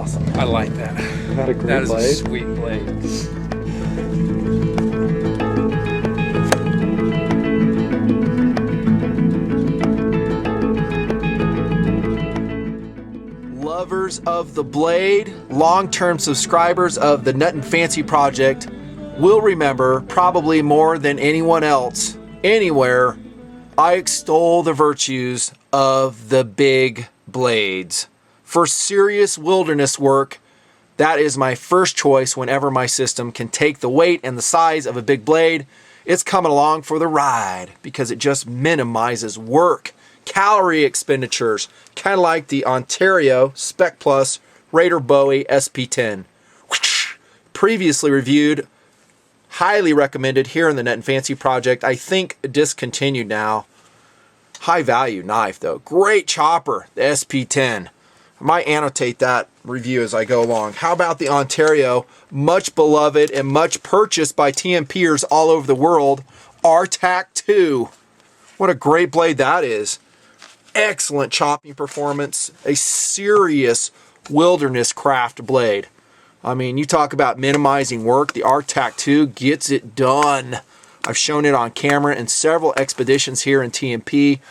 awesome. I like that. Not a great That is blade. a sweet blade. Lovers of the blade, long-term subscribers of the Nutnfancy project will remember, probably more than anyone else anywhere, I extol the virtues of the big blades. For serious wilderness work, that is my first choice whenever my system can take the weight and the size of a big blade. It's coming along for the ride because it just minimizes work, calorie expenditures, kind of like the Ontario Spec Plus Raider Bowie SP10. Previously reviewed, highly recommended here in the Nutnfancy project. I think discontinued now. High value knife though. Great chopper, the SP10. I might annotate that review as I go along. How about the Ontario, much beloved and much purchased by TMPers all over the world, RTAC 2. What a great blade that is. Excellent chopping performance, a serious wilderness craft blade. I mean, you talk about minimizing work, the RTAC 2 gets it done. I've shown it on camera in several expeditions here in TMP.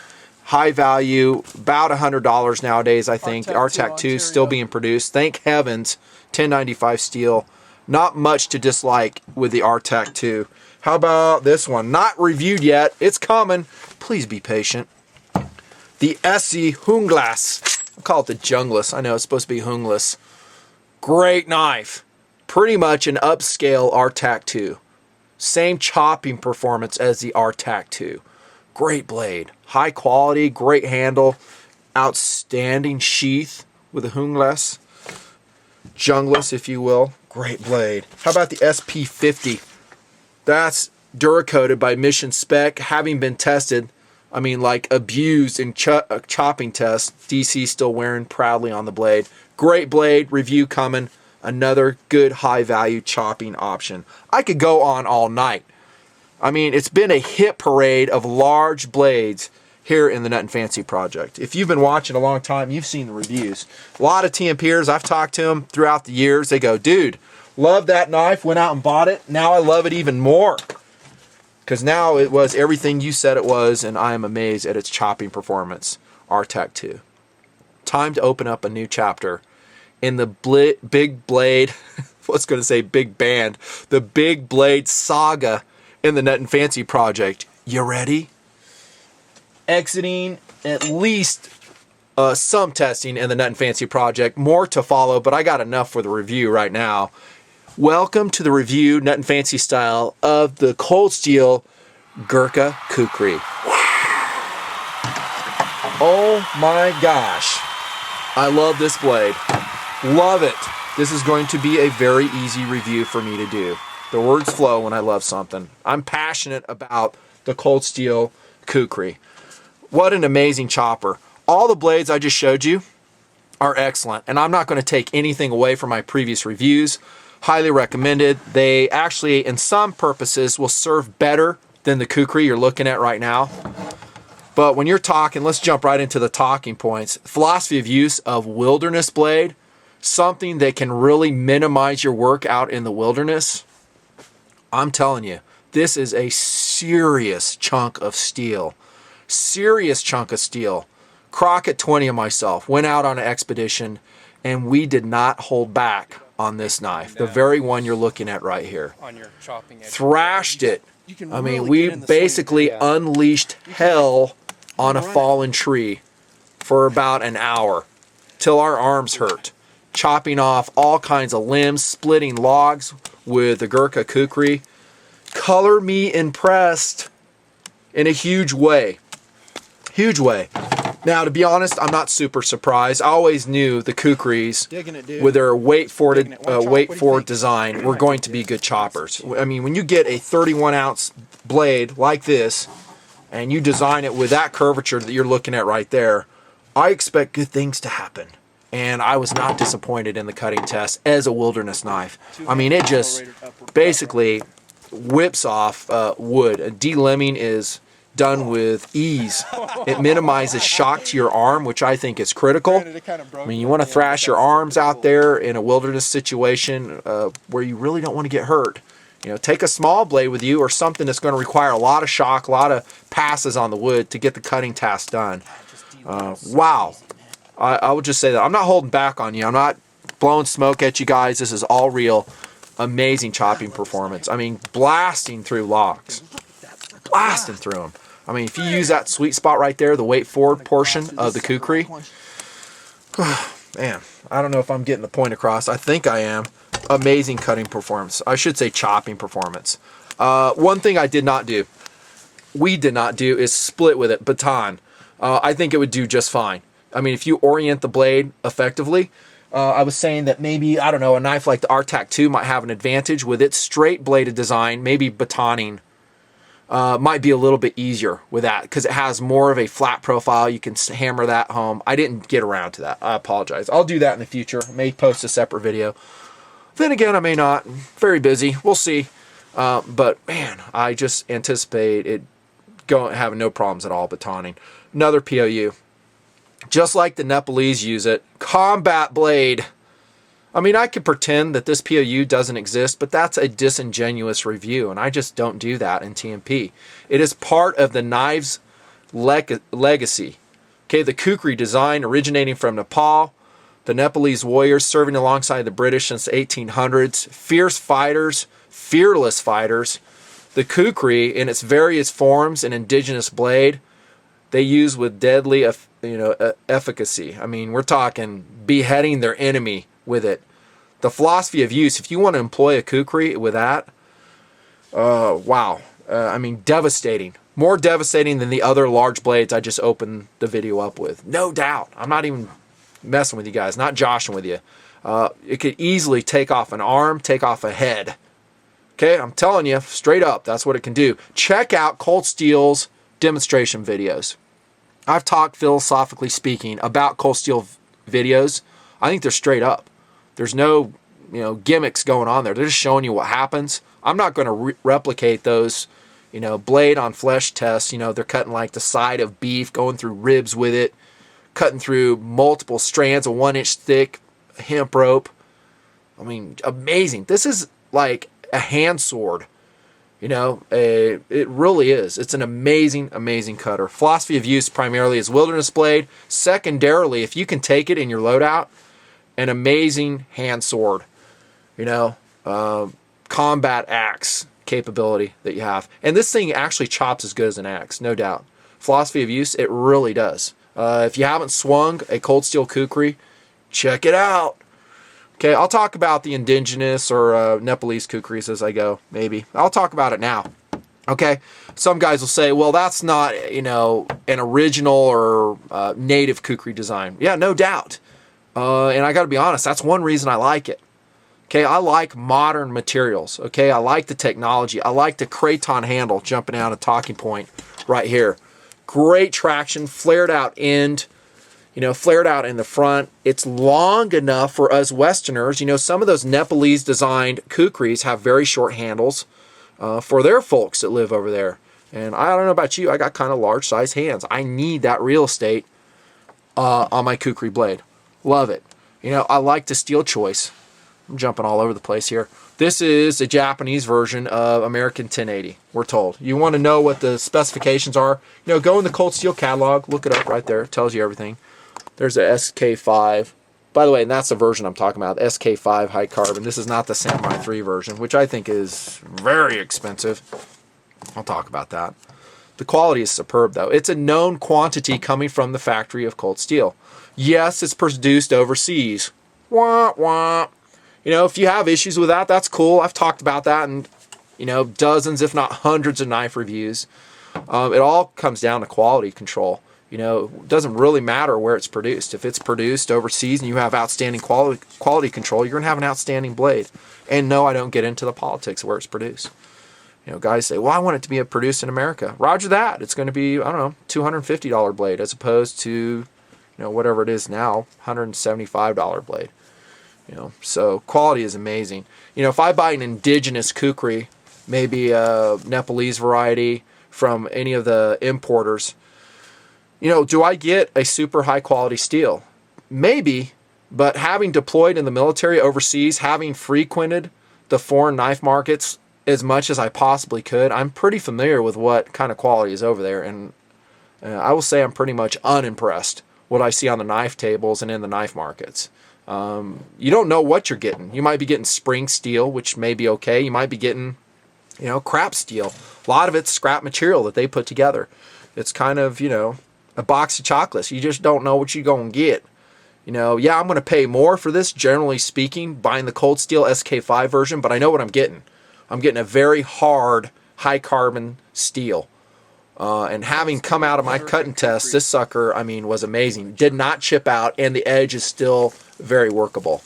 High value, about $100 nowadays, I think. The RTAC 2 is still being produced. Thank heavens, 1095 steel. Not much to dislike with the RTAC 2. How about this one? Not reviewed yet. It's coming. Please be patient. The Essie Hunglas. I'll call it the Jungless. I know it's supposed to be Hungless. Great knife. Pretty much an upscale RTAC 2. Same chopping performance as the RTAC 2. Great blade. High quality, great handle. Outstanding sheath with a Hunglas. Jungless, if you will. Great blade. How about the SP50? That's Duracoated by Mission Spec, having been tested. I mean, like abused in chopping tests. DC still wearing proudly on the blade. Great blade, review coming. Another good high value chopping option. I could go on all night. I mean, it's been a hit parade of large blades here in the Nutnfancy project. If you've been watching a long time, you've seen the reviews. A lot of TMPers, I've talked to them throughout the years. They go, dude, love that knife, went out and bought it. Now I love it even more. Because now it was everything you said it was, and I am amazed at its chopping performance. RTAC 2. Time to open up a new chapter in the big blade, what's going to say big band, the big blade saga in the Nutnfancy project. You ready? Exiting at least some testing in the Nutnfancy project. More to follow, but I got enough for the review right now. Welcome to the review, Nutnfancy style, of the Cold Steel Gurkha Kukri. Oh my gosh. I love this blade. Love it. This is going to be a very easy review for me to do. The words flow when I love something. I'm passionate about the Cold Steel Kukri. What an amazing chopper. All the blades I just showed you are excellent, and I'm not going to take anything away from my previous reviews. Highly recommended. They actually, in some purposes, will serve better than the Kukri you're looking at right now. But when you're talking, let's jump right into the talking points. Philosophy of use of wilderness blade, something that can really minimize your work out in the wilderness. I'm telling you, this is a serious chunk of steel. Serious chunk of steel. Crockett 20 and myself went out on an expedition, and we did not hold back on this knife. The very one you're looking at right here. On your chopping edge. Thrashed it. I mean, we basically unleashed hell on a fallen tree for about an hour till our arms hurt. Chopping off all kinds of limbs, splitting logs with the Gurkha Kukri. Color me impressed in a huge way. Huge way. Now, to be honest, I'm not super surprised. I always knew the Kukris, with their weight forward design, were going to be good choppers. I mean, when you get a 31-ounce blade like this, and you design it with that curvature that you're looking at right there, I expect good things to happen. And I was not disappointed in the cutting test as a wilderness knife. I mean, it just basically whips off wood. Delimbing is done with ease. It minimizes shock to your arm, which I think is critical. I mean, you want to thrash your arms out there in a wilderness situation where you really don't want to get hurt. You know, take a small blade with you or something that's going to require a lot of shock, a lot of passes on the wood to get the cutting task done. Wow. I would just say that. I'm not holding back on you. I'm not blowing smoke at you guys. This is all real. Amazing chopping performance. I mean, blasting through logs. Blasting through them. I mean, if you use that sweet spot right there, the weight forward portion of the Kukri, man, I don't know if I'm getting the point across. I think I am. Amazing cutting performance. I should say chopping performance. One thing I did not do, we did not do, is split with it, baton. I think it would do just fine. I mean, if you orient the blade effectively, I was saying that maybe, I don't know, a knife like the RTAC 2 might have an advantage with its straight bladed design. Maybe batoning might be a little bit easier with that because it has more of a flat profile. You can hammer that home. I didn't get around to that. I apologize. I'll do that in the future. I may post a separate video. Then again, I may not. Very busy. We'll see. But man, I just anticipate it having no problems at all batoning. Another POU. Just like the Nepalese use it, combat blade. I mean, I could pretend that this POU doesn't exist, but that's a disingenuous review, and I just don't do that in TMP. It is part of the knives legacy. Okay, the Kukri design originating from Nepal, the Nepalese warriors serving alongside the British since the 1800s, fierce fighters, fearless fighters. The Kukri, in its various forms, an indigenous blade, they use with deadly efficacy. I mean, we're talking beheading their enemy with it. The philosophy of use, if you want to employ a Kukri with that, wow. I mean, devastating. More devastating than the other large blades I just opened the video up with. No doubt. I'm not even messing with you guys, not joshing with you. It could easily take off an arm, take off a head. Okay, I'm telling you, straight up, that's what it can do. Check out Cold Steel's demonstration videos. I've talked philosophically speaking about Cold Steel videos. I think they're straight up. There's no, gimmicks going on there. They're just showing you what happens. I'm not going to replicate those, blade on flesh tests. They're cutting like the side of beef, going through ribs with it, cutting through multiple strands of 1-inch thick hemp rope. I mean, amazing. This is like a hand sword. It really is. It's an amazing, amazing cutter. Philosophy of use primarily is wilderness blade. Secondarily, if you can take it in your loadout, an amazing hand sword. Combat axe capability that you have. And this thing actually chops as good as an axe, no doubt. Philosophy of use, it really does. If you haven't swung a Cold Steel Kukri, check it out. Okay, I'll talk about the indigenous or Nepalese Kukris as I go, maybe. I'll talk about it now. Okay, some guys will say, well, that's not, an original or native Kukri design. Yeah, no doubt. And I got to be honest, that's one reason I like it. Okay, I like modern materials. Okay, I like the technology. I like the craton handle jumping out a talking point right here. Great traction, flared out end. Flared out in the front. It's long enough for us Westerners. Some of those Nepalese designed Kukris have very short handles for their folks that live over there. And I don't know about you, I got kind of large size hands. I need that real estate on my Kukri blade. Love it. I like the steel choice. I'm jumping all over the place here. This is a Japanese version of American 1080, we're told. You want to know what the specifications are? Go in the Cold Steel catalog, look it up right there. It tells you everything. There's a SK5. By the way, and that's the version I'm talking about, the SK5 high carbon. This is not the Samurai 3 version, which I think is very expensive. I'll talk about that. The quality is superb, though. It's a known quantity coming from the factory of Cold Steel. Yes, it's produced overseas. Wah, wah. If you have issues with that, that's cool. I've talked about that in, dozens, if not hundreds of knife reviews. It all comes down to quality control. It doesn't really matter where it's produced. If it's produced overseas and you have outstanding quality control, you're going to have an outstanding blade. And no, I don't get into the politics of where it's produced. Guys say, well, I want it to be produced in America. Roger that. It's going to be, I don't know, $250 blade as opposed to, whatever it is now, $175 blade. So quality is amazing. If I buy an indigenous Kukri, maybe a Nepalese variety from any of the importers. You know, do I get a super high quality steel? Maybe, but having deployed in the military overseas, having frequented the foreign knife markets as much as I possibly could, I'm pretty familiar with what kind of quality is over there, and I will say I'm pretty much unimpressed what I see on the knife tables and in the knife markets. You don't know what you're getting. You might be getting spring steel, which may be okay. You might be getting, you know, crap steel. A lot of it's scrap material that they put together. It's kind of, you know, a box of chocolates. You just don't know what you're going to get. You know, yeah, I'm going to pay more for this, generally speaking, buying the Cold Steel SK5 version, but I know what I'm getting. I'm getting a very hard, high carbon steel. And having come out of my cutting test, this sucker, I mean, was amazing. Did not chip out, and the edge is still very workable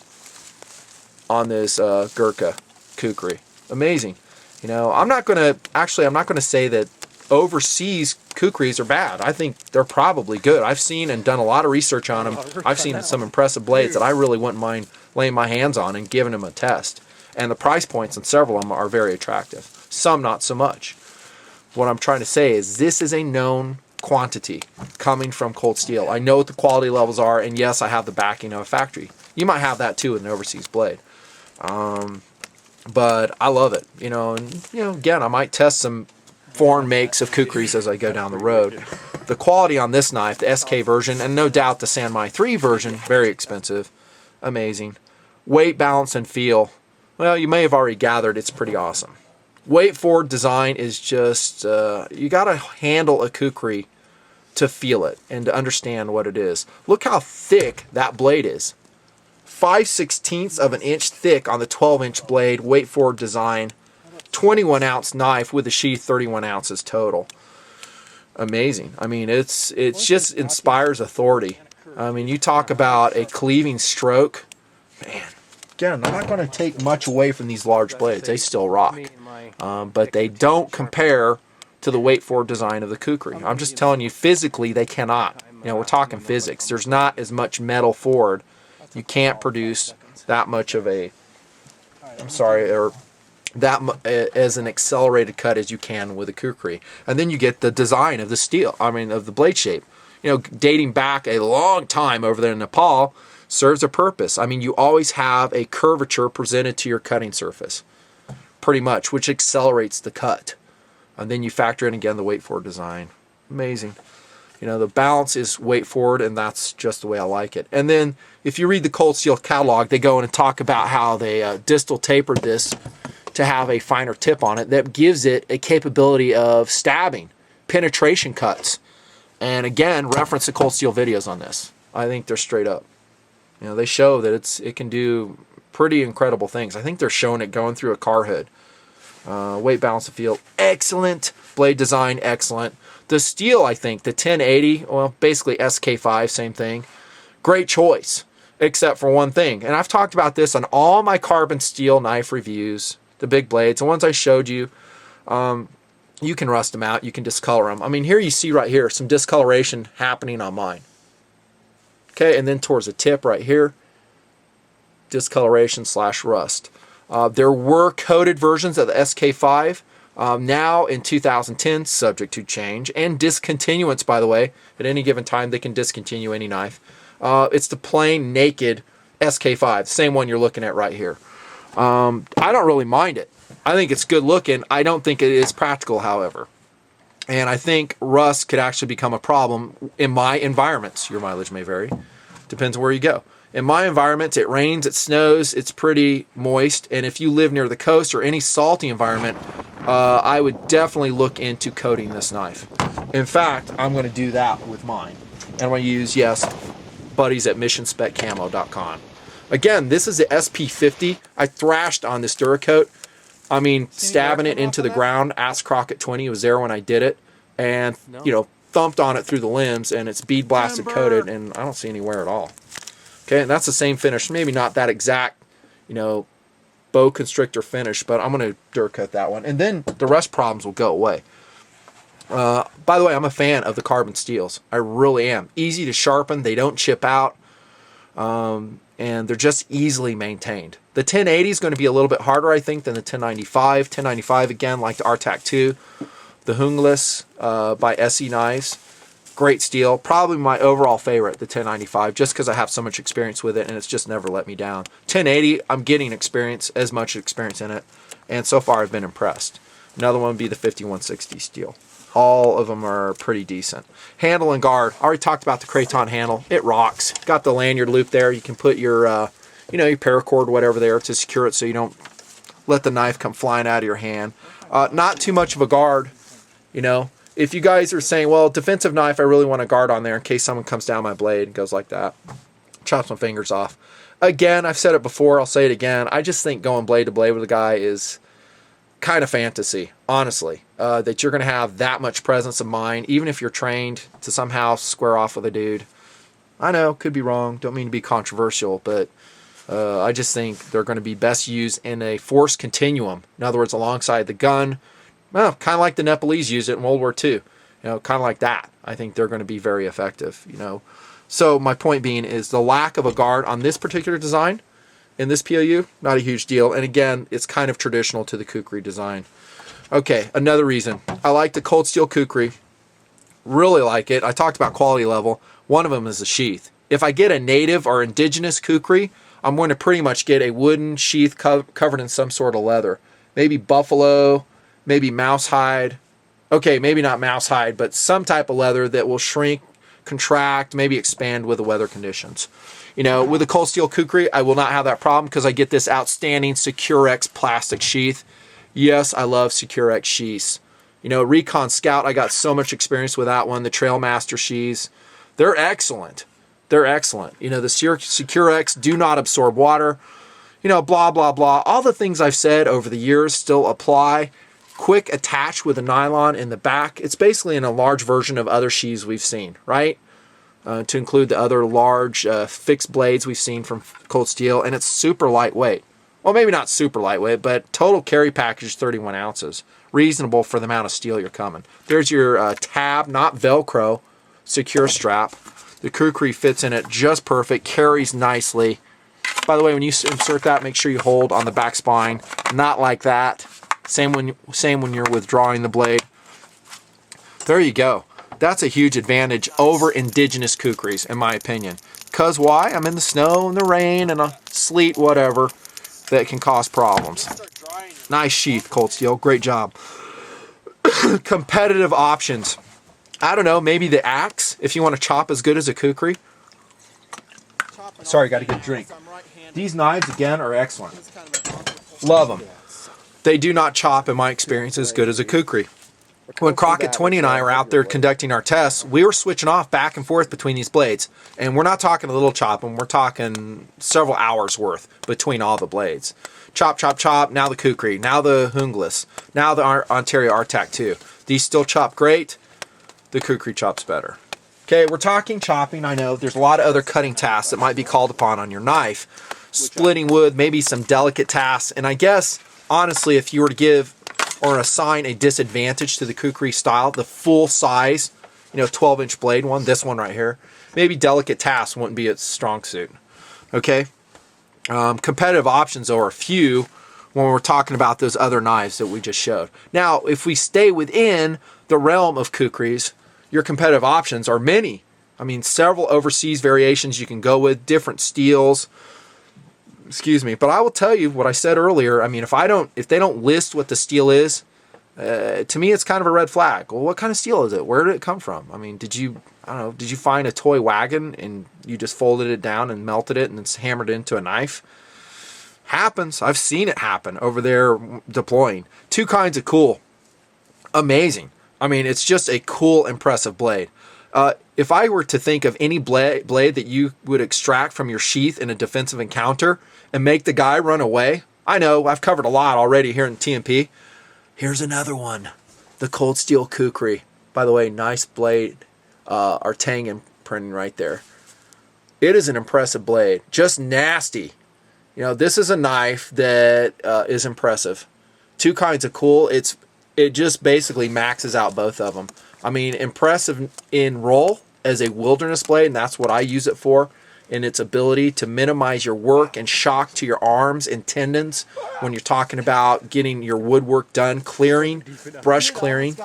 on this Gurkha Kukri. Amazing. You know, I'm not going to say that overseas Kukris are bad. I think they're probably good. I've seen and done a lot of research on them. I've seen some impressive blades that I really wouldn't mind laying my hands on and giving them a test. And the price points on several of them are very attractive. Some not so much. What I'm trying to say is this is a known quantity coming from Cold Steel. I know what the quality levels are, and yes, I have the backing of a factory. You might have that too with an overseas blade. But I love it. You know, and you know, again, I might test some foreign makes of Kukris as I go down the road. The quality on this knife, the SK version, and no doubt the Sanmai 3 version, very expensive, amazing. Weight, balance, and feel, well, you may have already gathered it's pretty awesome. Weight forward design is just, you got to handle a Kukri to feel it and to understand what it is. Look how thick that blade is. 5/16 of an inch thick on the 12-inch blade, weight forward design. 21-ounce knife with a sheath, 31 ounces total. Amazing. I mean, it's just inspires authority. I mean, you talk about a cleaving stroke. Man, again, I'm not going to take much away from these large blades. They still rock. But they don't compare to the weight forward design of the Kukri. I'm just telling you, physically, they cannot. You know, we're talking physics. There's not as much metal forward. You can't produce that much of a, or that as an accelerated cut as you can with a Kukri. And then you get the design of the steel, of the blade shape. You know, dating back a long time over there in Nepal serves a purpose. I mean, you always have a curvature presented to your cutting surface, pretty much, which accelerates the cut. And then you factor in again the weight forward design. Amazing. You know, the balance is weight forward, and that's just the way I like it. And then if you read the Cold Steel catalog, they go in and talk about how they distal tapered this to have a finer tip on it that gives it a capability of stabbing, penetration cuts. And again, reference the Cold Steel videos on this. I think they're straight up. You know, they show that it can do pretty incredible things. I think they're showing it going through a car hood. Weight, balance, and feel, excellent. Blade design, excellent. The steel, I think, the 1080, well, basically SK5, same thing. Great choice, except for one thing. And I've talked about this on all my carbon steel knife reviews, the big blades, the ones I showed you. You can rust them out, you can discolor them. I mean, here you see right here some discoloration happening on mine. Okay, and then towards the tip right here, discoloration / rust. There were coated versions of the SK5. Now in 2010, subject to change and discontinuance, by the way. At any given time, they can discontinue any knife. It's the plain naked SK5, same one you're looking at right here. I don't really mind it. I think it's good looking. I don't think it is practical, however. And I think rust could actually become a problem in my environments. Your mileage may vary. Depends on where you go. In my environment, it rains, it snows, it's pretty moist, and if you live near the coast or any salty environment, I would definitely look into coating this knife. In fact, I'm going to do that with mine. And I'm going to use, yes, buddies at missionspeccamo.com. Again, this is the SP50. I thrashed on this Duracoat. I mean, stabbing it into the ground. Ask Crockett 20 was there when I did it. And, you know, thumped on it through the limbs, and it's bead blasted coated, and I don't see any wear at all. Okay, and that's the same finish. Maybe not that exact, you know, bow constrictor finish, but I'm going to Duracoat that one. And then the rust problems will go away. By the way, I'm a fan of the carbon steels. I really am. Easy to sharpen. They don't chip out. And they're just easily maintained. The 1080 is going to be a little bit harder, I think, than the 1095. 1095, again, like the RTAC 2. the Hungless by SE Knives. Great steel. Probably my overall favorite, the 1095, just because I have so much experience with it and it's just never let me down. 1080, I'm getting as much experience in it, and so far I've been impressed. Another one would be the 5160 steel. All of them are pretty decent. Handle and guard. I already talked about the Kraton handle. It rocks. Got the lanyard loop there. You can put your, your paracord, whatever there, to secure it so you don't let the knife come flying out of your hand. Not too much of a guard, If you guys are saying, well, defensive knife, I really want a guard on there in case someone comes down my blade and goes like that. Chops my fingers off. Again, I've said it before, I'll say it again. I just think going blade to blade with a guy is kind of fantasy, honestly. That you're going to have that much presence of mind, even if you're trained to somehow square off with a dude. I know, could be wrong. Don't mean to be controversial, but I just think they're going to be best used in a force continuum. In other words, alongside the gun. Well, kind of like the Nepalese used it in World War II. Kind of like that. I think they're going to be very effective, So my point being is the lack of a guard on this particular design, in this POU, not a huge deal. And again, it's kind of traditional to the Kukri design. Okay, another reason. I like the cold steel Kukri. Really like it. I talked about quality level. One of them is the sheath. If I get a native or indigenous Kukri, I'm going to pretty much get a wooden sheath covered in some sort of leather. Maybe buffalo, maybe mouse hide. Okay, maybe not mouse hide, but some type of leather that will shrink, contract, maybe expand with the weather conditions. With a cold steel Kukri, I will not have that problem because I get this outstanding Securex plastic sheath. Yes, I love Securex sheaths. Recon Scout, I got so much experience with that one. The Trailmaster sheaths, they're excellent. They're excellent. The Securex do not absorb water. Blah, blah, blah. All the things I've said over the years still apply. Quick attach with a nylon in the back. It's basically in a large version of other sheaths we've seen, right? To include the other large fixed blades we've seen from cold steel, and it's super lightweight. Well, maybe not super lightweight, but total carry package 31 ounces. Reasonable for the amount of steel you're coming. There's your tab, not Velcro, secure strap. The Kukri fits in it just perfect, carries nicely. By the way, when you insert that, make sure you hold on the back spine, not like that. Same when you're withdrawing the blade. There you go. That's a huge advantage over indigenous Kukris, in my opinion. Because why? I'm in the snow and the rain and sleet, whatever, that can cause problems. Nice sheath, cold steel. Great job. Competitive options. I don't know, maybe the axe, if you want to chop as good as a Kukri. Sorry, got to get a drink. These knives, again, are excellent. Love them. They do not chop, in my experience, as good as a Kukri. When Crockett 20 and I were out there conducting our tests, we were switching off back and forth between these blades. And we're not talking a little chopping, we're talking several hours worth between all the blades. Chop, chop, chop, now the Kukri, now the Hungless, now the Ontario RTAC 2. These still chop great, the Kukri chops better. Okay, we're talking chopping, I know. There's a lot of other cutting tasks that might be called upon on your knife. Splitting wood, maybe some delicate tasks. And I guess, honestly, if you were to give or assign a disadvantage to the Kukri style, the full size, 12-inch blade one, this one right here, maybe delicate tasks wouldn't be its strong suit. Okay? Competitive options are few when we're talking about those other knives that we just showed. Now, if we stay within the realm of Kukris, your competitive options are many. I mean, several overseas variations you can go with, different steels. Excuse me, but I will tell you what I said earlier. I mean, if they don't list what the steel is, to me it's kind of a red flag. Well, what kind of steel is it? Where did it come from? I mean, did you find a toy wagon and you just folded it down and melted it and it's hammered into a knife? Happens. I've seen it happen over there deploying. Two kinds of cool. Amazing. I mean, it's just a cool, impressive blade. If I were to think of any blade that you would extract from your sheath in a defensive encounter and make the guy run away, I know I've covered a lot already here in TMP. Here's another one, the cold steel Kukri. By the way, nice blade, Artang printing right there. It is an impressive blade, just nasty. This is a knife that is impressive. Two kinds of cool. It just basically maxes out both of them. I mean, impressive in roll as a wilderness blade, and that's what I use it for. in its ability to minimize your work and shock to your arms and tendons when you're talking about getting your woodwork done, clearing, brush clearing.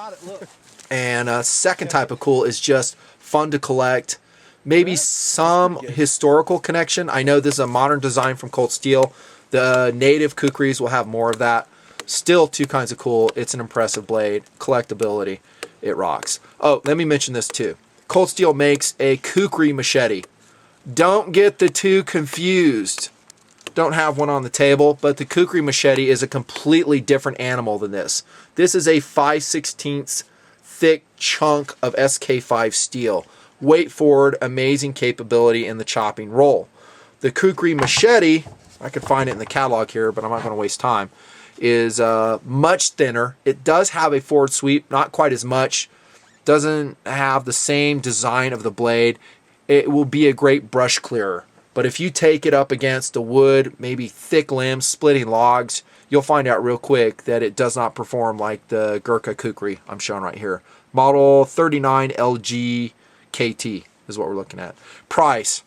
And second type of cool is just fun to collect. Maybe some historical connection. I know this is a modern design from Cold Steel. The native Kukris will have more of that. Still two kinds of cool. It's an impressive blade. Collectability. It rocks. Oh, let me mention this too. Cold Steel makes a Kukri machete. Don't get the two confused. Don't have one on the table, but the Kukri machete is a completely different animal than this. This is a 5/16 thick chunk of SK5 steel. Weight forward, amazing capability in the chopping roll. The Kukri machete, I could find it in the catalog here, but I'm not going to waste time, is much thinner. It does have a forward sweep, not quite as much. Doesn't have the same design of the blade. It will be a great brush clearer. But if you take it up against the wood, maybe thick limbs, splitting logs, you'll find out real quick that it does not perform like the Gurkha Kukri I'm showing right here. Model 39 LG KT is what we're looking at. Price.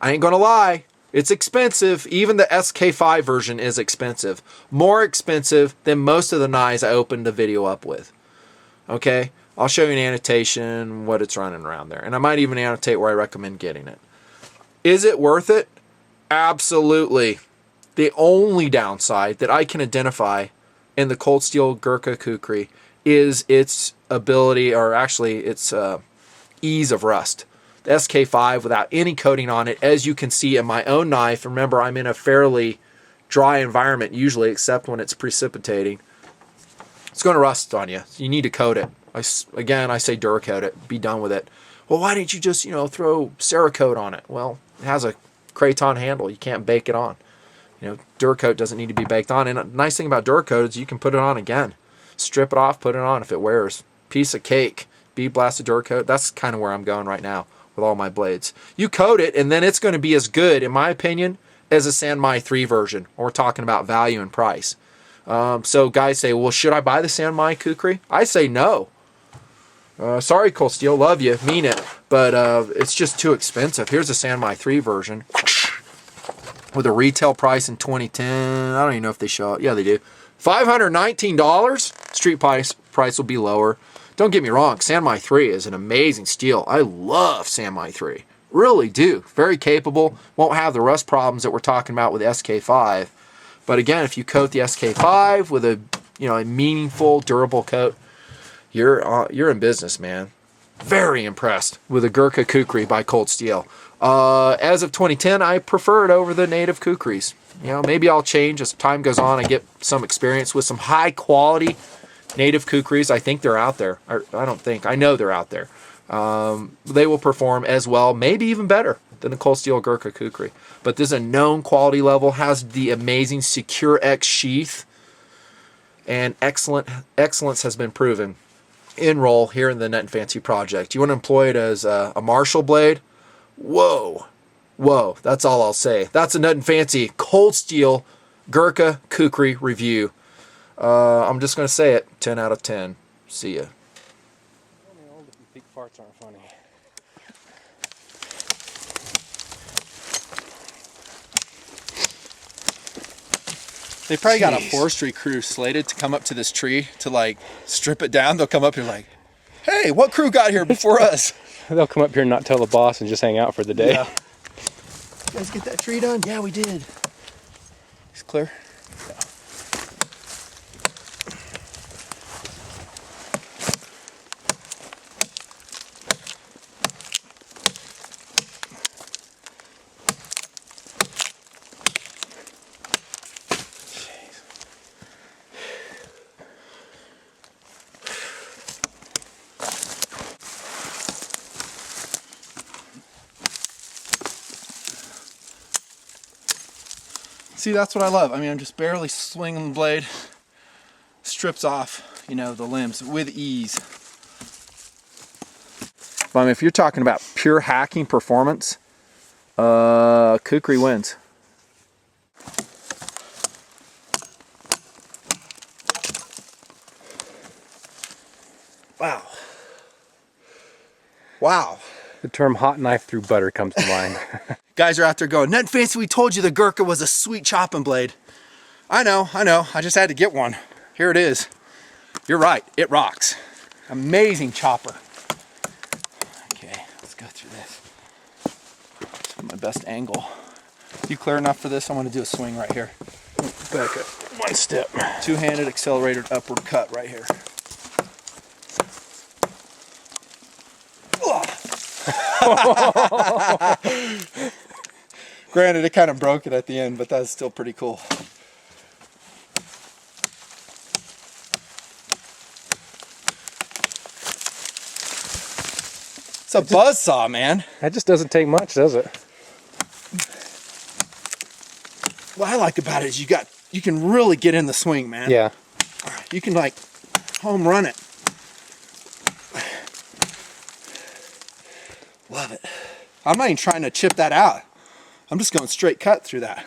I ain't gonna lie. It's expensive. Even the SK5 version is expensive. More expensive than most of the knives I opened the video up with. Okay? I'll show you an annotation, what it's running around there. And I might even annotate where I recommend getting it. Is it worth it? Absolutely. The only downside that I can identify in the Cold Steel Gurkha Kukri is its ability, or actually its ease of rust. The SK5 without any coating on it, as you can see in my own knife, remember I'm in a fairly dry environment usually, except when it's precipitating, it's going to rust on you. So you need to coat it. Again, I say Duracoat it. Be done with it. Well, why didn't you just, throw Cerakote on it? Well, it has a craton handle. You can't bake it on. Duracoat doesn't need to be baked on. And a nice thing about Duracoat is you can put it on again. Strip it off, put it on if it wears. Piece of cake. Bead blasted Duracoat. That's kind of where I'm going right now with all my blades. You coat it, and then it's going to be as good, in my opinion, as a Sanmai 3 version. We're talking about value and price. So guys say, well, should I buy the Sanmai Kukri? I say no. Sorry, Cold Steel, love you, mean it, but it's just too expensive. Here's a Sanmai 3 version with a retail price in 2010. I don't even know if they show it. Yeah, they do. $519. Street price will be lower. Don't get me wrong, Sanmai 3 is an amazing steel. I love Sanmai 3. Really do. Very capable. Won't have the rust problems that we're talking about with SK5. But again, if you coat the SK5 with a a meaningful, durable coat, you're in business, man. Very impressed with the Gurkha Kukri by Cold Steel. As of 2010, I prefer it over the native Kukris. Maybe I'll change as time goes on. I get some experience with some high quality native Kukris. I think they're out there. I don't think. I know they're out there. They will perform as well, maybe even better than the Cold Steel Gurkha Kukri. But this is a known quality level, has the amazing Secure X sheath, and excellence has been proven in roll here in the Nutnfancy project. You want to employ it as a Marshall blade? Whoa. That's all I'll say. That's a Nutnfancy Cold Steel Gurkha Kukri review. I'm just going to say it. 10 out of 10. See ya. All the big parts aren't funny. They probably got a forestry crew slated to come up to this tree to strip it down. They'll come up here hey, what crew got here before us? They'll come up here and not tell the boss and just hang out for the day. Yeah. You guys get that tree done? Yeah, we did. It's clear. Yeah. See, that's what I love. I mean, I'm just barely swinging the blade. Strips off, the limbs with ease. But I mean, if you're talking about pure hacking performance, Kukri wins. Wow. The term hot knife through butter comes to mind. Guys are out there going, Nutnfancy, we told you the Gurkha was a sweet chopping blade. I know. I just had to get one. Here it is. You're right, it rocks. Amazing chopper. Okay, let's go through this. This is my best angle. You clear enough for this? I want to do a swing right here. Back up one step. Two-handed accelerated upward cut right here. Granted, it kind of broke it at the end, but that's still pretty cool. It's a buzzsaw, man. That just doesn't take much, does it? What I like about it is you can really get in the swing, man. Yeah. You can like home run it. Love it. I'm not even trying to chip that out. I'm just going straight cut through that.